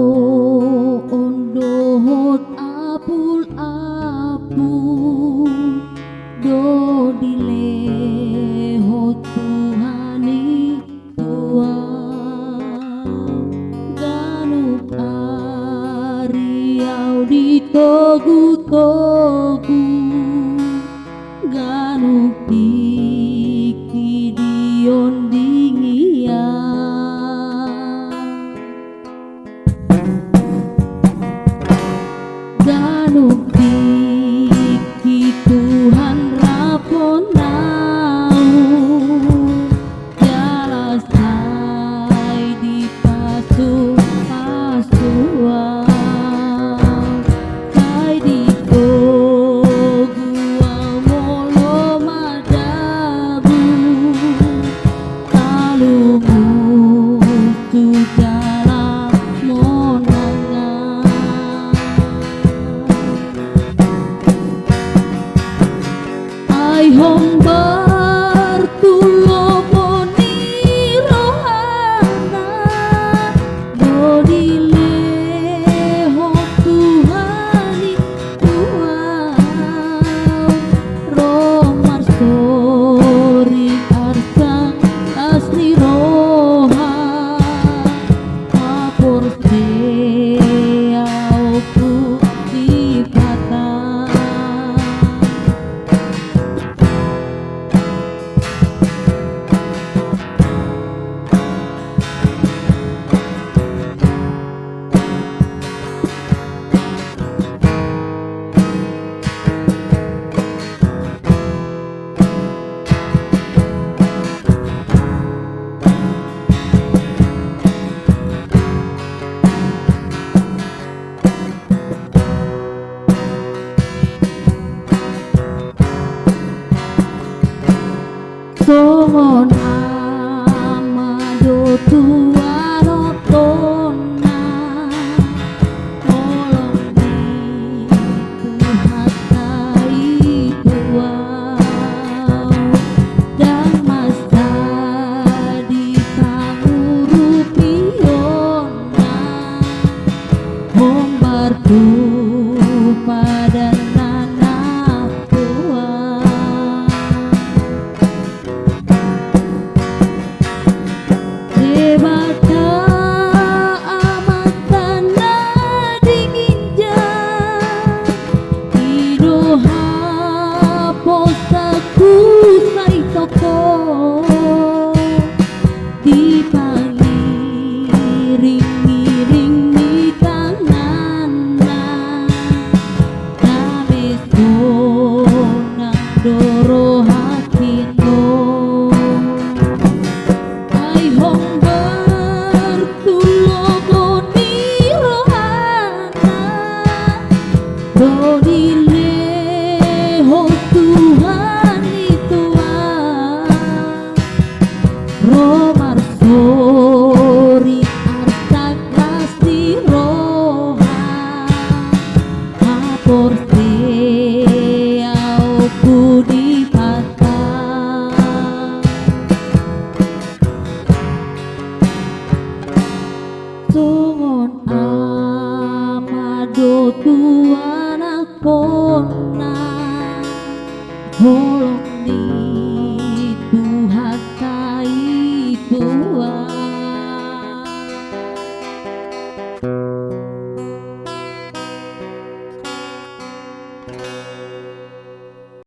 Hagogoon dohot apul-apu do dilehon Tuhani Tuhan Ganup ariau ditogu-togu Ganup tingki diondingi Ganup tingki Tuhan raphon Jala dipasu-pasu kai ditogu lomo madabu lalu mutu Jala monangan ai Hombar tu lomo ni rohaNa do dilehon Tuhani Tuhan roh marsorin arsak asli roha Haporseaonhu dipatau songon amado Tuhan otona Holong dituhatai Tuhan dan masa dipangurupiona Hombar tu pada nana Tuhan Debata Amanta nadinginja idoha posaku sai toko dipangiring-iring di tanganna name sonang do roha ai Hombar tu lomo ni rohaNa do dilehon Tuhani Tuhan roh marsorin arsak asli roha Haporseaonhu dipatau songon amado Tuhan akona Holong